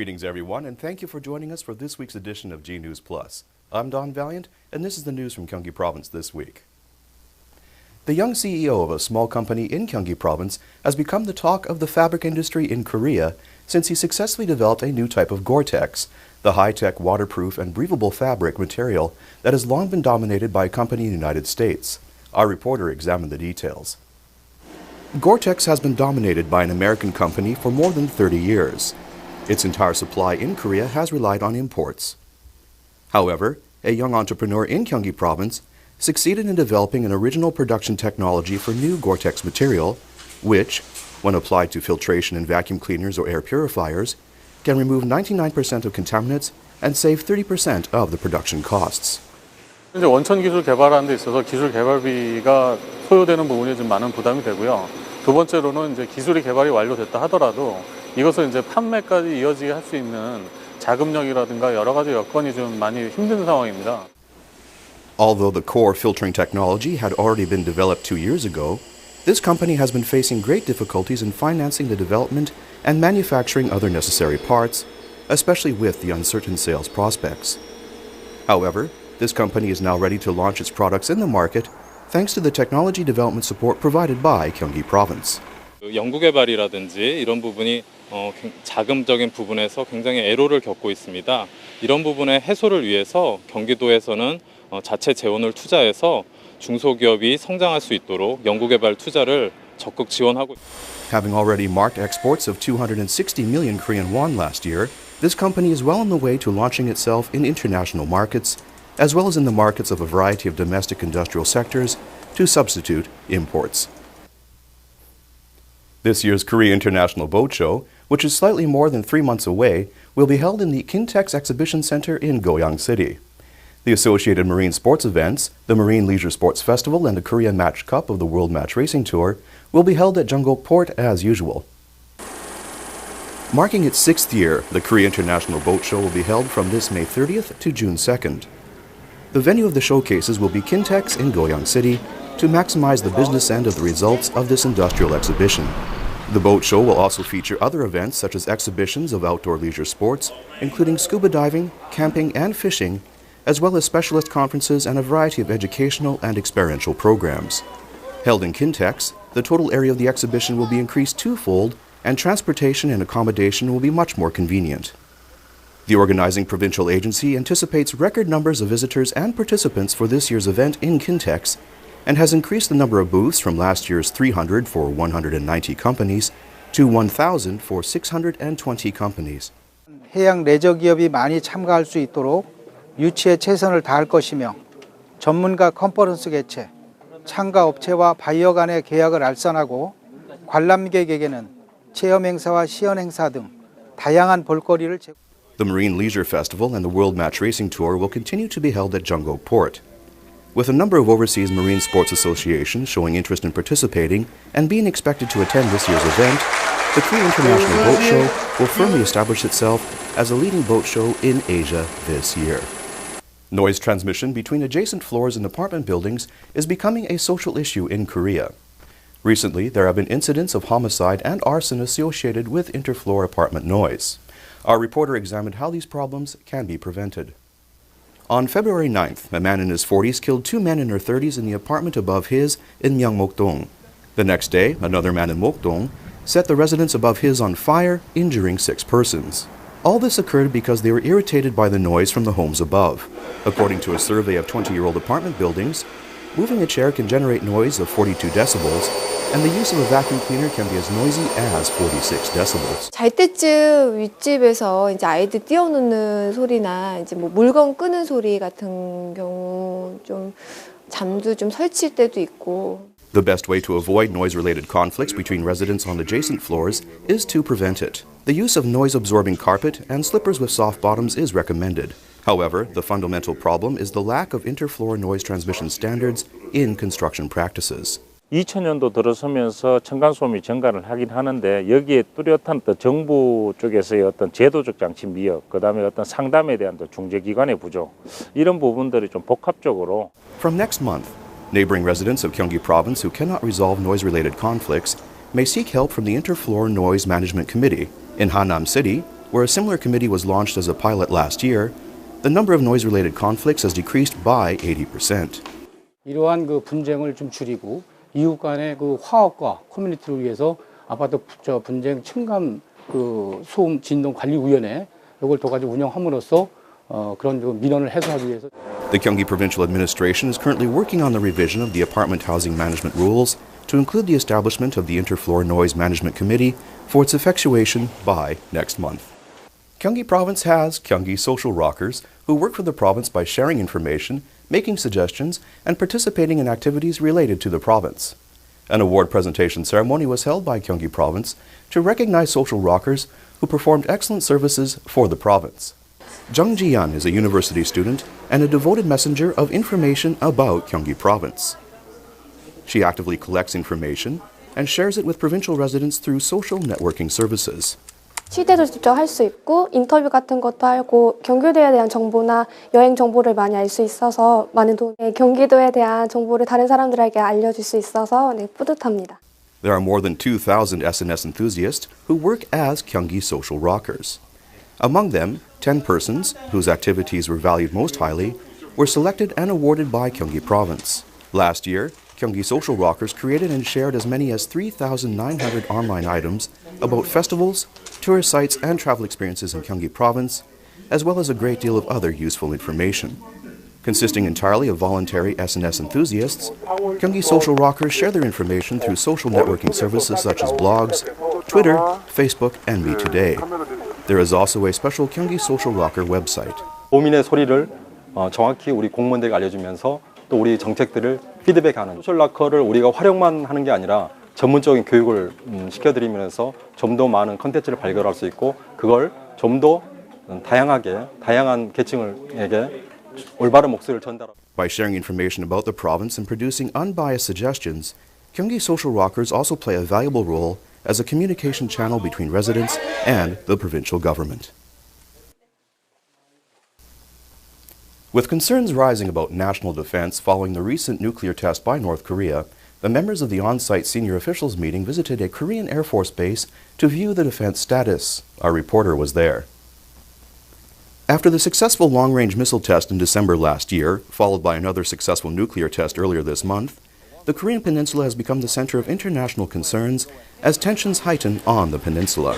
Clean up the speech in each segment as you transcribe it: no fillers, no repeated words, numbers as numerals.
Greetings, everyone, and thank you for joining us for this week's edition of G News Plus. I'm Don Valiant, and this is the news from Gyeonggi Province this week. The young CEO of a small company in Gyeonggi Province has become the talk of the fabric industry in Korea since he successfully developed a new type of Gore-Tex, the high-tech, waterproof, and breathable fabric material that has long been dominated by a company in the United States. Our reporter examined the details. Gore-Tex has been dominated by an American company for more than 30 years. Its entire supply in Korea has relied on imports. However, a young entrepreneur in Gyeonggi Province succeeded in developing an original production technology for new Gore-Tex material, which, when applied to filtration and vacuum cleaners or air purifiers, can remove 99% of contaminants and save 30% of the production costs. 이제 원천 기술 개발하는 데 있어서 기술 개발비가 소요되는 부분이 좀 많은 부담이 되고요. 두 번째로는 이제 기술이 개발이 완료됐다 하더라도 이것을 이제 판매까지 이어지게 할 수 있는 자금력이라든가 여러 가지 여건이 좀 많이 힘든 상황입니다. Although the core filtering technology had already been developed 2 years ago, this company has been facing great difficulties in financing the development and manufacturing other necessary parts, especially with the uncertain sales prospects. However, this company is now ready to launch its products in the market thanks to the technology development support provided by Gyeonggi Province. 연구개발이라든지 이런 부분이 자금적인 부분에서 굉장히 애로를 겪고 있습니다. 이런 부분의 해소를 위해서 경기도에서는 자체 재원을 투자해서 중소기업이 성장할 수 있도록 연구개발 투자를 적극 지원하고 있습니다. Having already marked exports of 260 million Korean won last year, this company is well on the way to launching itself in international markets, as well as in the markets of a variety of domestic industrial sectors, to substitute imports. This year's Korea International Boat Show, which is slightly more than 3 months away, will be held in the Kintex Exhibition Center in Goyang City. The associated marine sports events, the Marine Leisure Sports Festival and the Korea Match Cup of the World Match Racing Tour will be held at Jeongguk Port as usual. Marking its 6th year, the Korea International Boat Show will be held from this May 30th to June 2nd. The venue of the showcases will be Kintex in Goyang City to maximize the business end of the results of this industrial exhibition. The boat show will also feature other events such as exhibitions of outdoor leisure sports, including scuba diving, camping, and fishing, as well as specialist conferences and a variety of educational and experiential programs. Held in Kintex, the total area of the exhibition will be increased twofold, and transportation and accommodation will be much more convenient. The organizing provincial agency anticipates record numbers of visitors and participants for this year's event in Kintex and has increased the number of booths from last year's 300 for 190 companies to 1,000 for 620 companies. 해양 레저 기업이 많이 참가할 수 있도록 유치에 최선을 다할 것이며 전문가 컨퍼런스 개최, 참가 업체와 바이어 간의 계약을 알선하고 관람객에게는 체험 행사와 시연 행사 등 다양한 볼거리를 The Marine Leisure Festival and the World Match Racing Tour will continue to be held at Jeongguk Port. With a number of overseas marine sports associations showing interest in participating and being expected to attend this year's event, the Korea International Boat Show will firmly establish itself as a leading boat show in Asia this year. Noise transmission between adjacent floors in apartment buildings is becoming a social issue in Korea. Recently, there have been incidents of homicide and arson associated with interfloor apartment noise. Our reporter examined how these problems can be prevented. On February 9th, a man in his 40s killed 2 men in their 30s in the apartment above his in Myeongmokdong. The next day, another man in Mokdong set the residence above his on fire, injuring 6 persons. All this occurred because they were irritated by the noise from the homes above. According to a survey of 20-year-old apartment buildings, moving a chair can generate noise of 42 decibels, and the use of a vacuum cleaner can be as noisy as 46 decibels. 잘 때쯤 윗집에서 이제 아이들 뛰어노는 소리나 이제 뭐 물건 끄는 소리 같은 경우 좀 잠도 좀 설칠 때도 있고. The best way to avoid noise-related conflicts between residents on adjacent floors is to prevent it. The use of noise-absorbing carpet and slippers with soft bottoms is recommended. However, the fundamental problem is the lack of interfloor noise transmission standards in construction practices. 2000년도 들어서면서 층간소음이 증가를 하긴 하는데 여기에 뚜렷한 정부 쪽에서의 어떤 제도적 장치 미흡, 그다음에 어떤 상담에 대한 중재기관의 부족, 이런 부분들이 좀 복합적으로. From next month, neighboring residents of Gyeonggi Province who cannot resolve noise-related conflicts may seek help from the Interfloor Noise Management Committee. In Hanam City, where a similar committee was launched as a pilot last year, the number of noise-related conflicts has decreased by 80%. 이러한 그 분쟁을 좀 줄이고 이웃 간의 그 화합과 커뮤니티를 위해서 아파트 분쟁 층간 그 소음 진동 관리 위원회 이걸 더 가지고 운영함으로써 그런 그 민원을 해소하기 위해서. The Gyeonggi Provincial Administration is currently working on the revision of the apartment housing management rules to include the establishment of the Interfloor Noise Management Committee for its effectuation by next month. Gyeonggi Province has Gyeonggi social rockers who work for the province by sharing information, making suggestions, and participating in activities related to the province. An award presentation ceremony was held by Gyeonggi Province to recognize social rockers who performed excellent services for the province. Jung Ji-yeon is a university student and a devoted messenger of information about Gyeonggi Province. She actively collects information and shares it with provincial residents through social networking services. 취재도 직접 할 수 있고 인터뷰 같은 것도 하고 경기도에 대한 정보나 여행 정보를 많이 알 수 있어서 많은 도움이 경기도에 대한 정보를 다른 사람들에게 알려줄 수 있어서 뿌듯합니다. There are more than 2,000 SNS enthusiasts who work as Gyeonggi social rockers. Among them, 10 persons, whose activities were valued most highly, were selected and awarded by Gyeonggi Province. Last year, Gyeonggi social rockers created and shared as many as 3,900 online items about festivals, tourist sites, and travel experiences in Gyeonggi Province, as well as a great deal of other useful information. Consisting entirely of voluntary SNS enthusiasts, Gyeonggi social rockers share their information through social networking services such as blogs, Twitter, Facebook, and Me Today. There is also a special Gyeonggi social rocker website. 도민의 소리를 정확히 우리 공무원들에게 알려주면서 또 우리 정책들을 피드백하는 소셜 락커를 우리가 활용만 하는 게 아니라 전문적인 교육을 시켜드리면서 좀 더 많은 컨텐츠를 발견할 수 있고 그걸 좀 더 다양한 계층에게 올바른 목소리를 전달하고. By sharing information about the province and producing unbiased suggestions, Gyeonggi social rockers also play a valuable role as a communication channel between residents and the provincial government. With concerns rising about national defense following the recent nuclear test by North Korea, the members of the on-site senior officials meeting visited a Korean Air Force base to view the defense status. Our reporter was there. After the successful long-range missile test in December last year, followed by another successful nuclear test earlier this month, the Korean peninsula has become the center of international concerns as tensions heighten on the peninsula.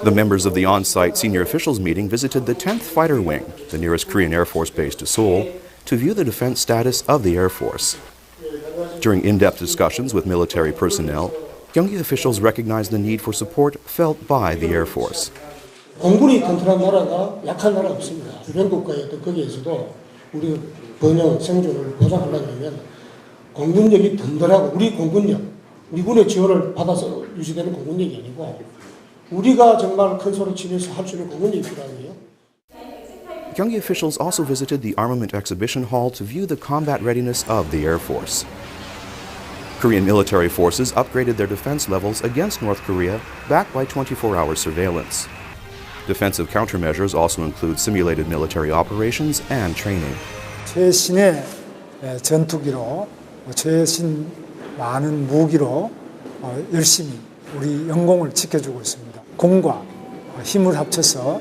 The members of the on-site senior officials meeting visited the 10th Fighter Wing, the nearest Korean Air Force base to Seoul, to view the defense status of the Air Force. During in-depth discussions with military personnel, Gyeonggi officials recognized the need for support felt by the Air Force. 공군이 컨트롤한 나라가 약한 나라 없습니다. 주변 국가의 어떤 거기에서도 우리 번영 생존을 보장하려면 공군력이 든든하고 우리 공군력, 우리 군의 지원을 받아서 유지되는 공군력이 아니고 우리가 정말 큰 소리 치면서 할 수 있는 공군력이 필요하고요. Gyeonggi officials also visited the Armament Exhibition Hall to view the combat readiness of the Air Force. Korean military forces upgraded their defense levels against North Korea, backed by 24-hour surveillance. Defensive countermeasures also include simulated military operations and training. 최신의 전투기로 최신 많은 무기로 열심히 우리 영공을 지켜주고 있습니다. 공과 힘을 합쳐서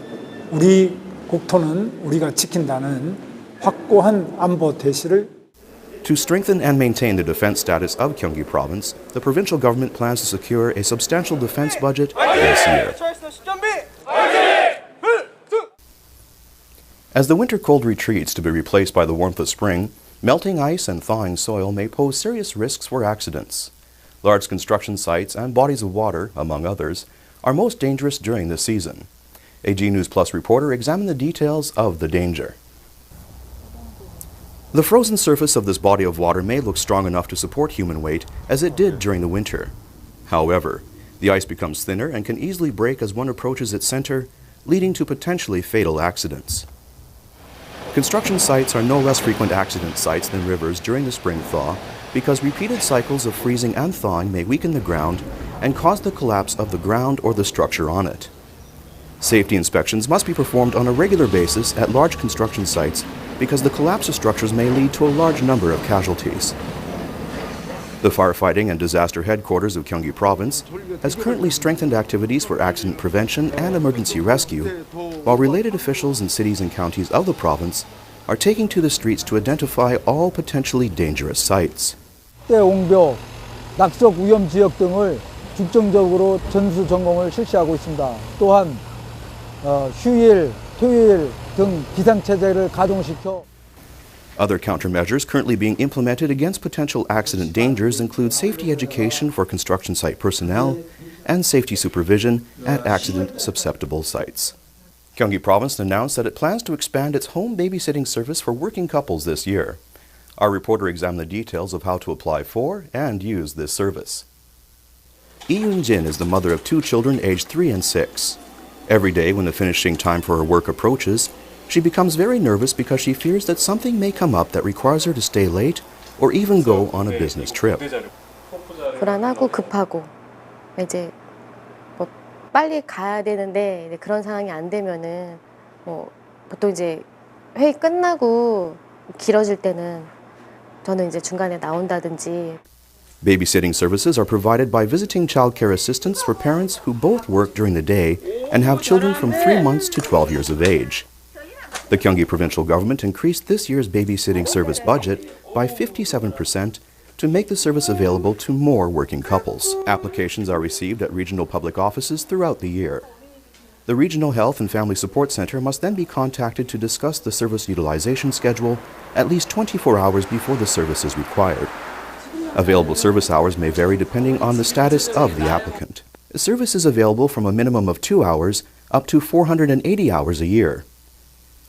우리 국토는 우리가 지킨다는 확고한 안보 대시를. To strengthen and maintain the defense status of Gyeonggi Province, the provincial government plans to secure a substantial defense budget this year. As the winter cold retreats to be replaced by the warmth of spring, melting ice and thawing soil may pose serious risks for accidents. Large construction sites and bodies of water, among others, are most dangerous during this season. A G News Plus reporter examined the details of the danger. The frozen surface of this body of water may look strong enough to support human weight, as it did during the winter. However, the ice becomes thinner and can easily break as one approaches its center, leading to potentially fatal accidents. Construction sites are no less frequent accident sites than rivers during the spring thaw because repeated cycles of freezing and thawing may weaken the ground and cause the collapse of the ground or the structure on it. Safety inspections must be performed on a regular basis at large construction sites because the collapse of structures may lead to a large number of casualties. The firefighting and disaster headquarters of Gyeonggi Province has currently strengthened activities for accident prevention and emergency rescue, while related officials in cities and counties of the province are taking to the streets to identify all potentially dangerous sites. 옹벽, 낙석 위험 지역 등을 중점적으로 전수 점검을 실시하고 있습니다. 또한 휴일, 토요일 등 비상체제를 가동시켜 Other countermeasures currently being implemented against potential accident dangers include safety education for construction site personnel and safety supervision at accident-susceptible sites. Gyeonggi Province announced that it plans to expand its home babysitting service for working couples this year. Our reporter examined the details of how to apply for and use this service. Lee Yoon-jin is the mother of 2 children aged 3 and 6. Every day when the finishing time for her work approaches, she becomes very nervous because she fears that something may come up that requires her to stay late or even go on a business trip. 불안하고 급하고 이제 뭐 빨리 가야 되는데 그런 상황이 안 되면은 뭐 보통 이제 회의 끝나고 길어질 때는 저는 이제 중간에 나온다든지. Babysitting services are provided by visiting child care assistants for parents who both work during the day and have children from 3 months to 12 years of age. The Gyeonggi provincial government increased this year's babysitting service budget by 57% to make the service available to more working couples. Applications are received at regional public offices throughout the year. The Regional Health and Family Support Center must then be contacted to discuss the service utilization schedule at least 24 hours before the service is required. Available service hours may vary depending on the status of the applicant. The service is available from a minimum of 2 hours up to 480 hours a year.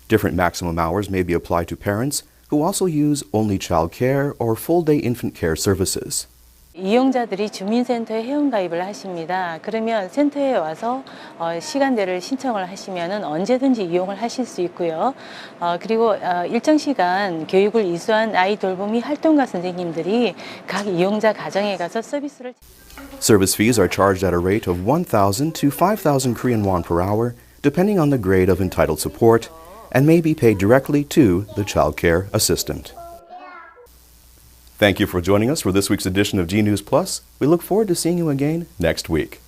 Different maximum hours may be applied to parents who also use only child care or full-day infant care services. 이용자들이 주민센터에 회원가입을 하십니다. 그러면 센터에 와서 시간대를 신청을 하시면은 언제든지 이용을 하실 수 있고요. 그리고 일정 시간 교육을 이수한 아이 돌보미 활동가 선생님들이 각 이용자 가정에 가서 서비스를. Service fees are charged at a rate of 1,000 to 5,000 Korean won per hour, depending on the grade of entitled support, and may be paid directly to the child care assistant. Thank you for joining us for this week's edition of G News Plus. We look forward to seeing you again next week.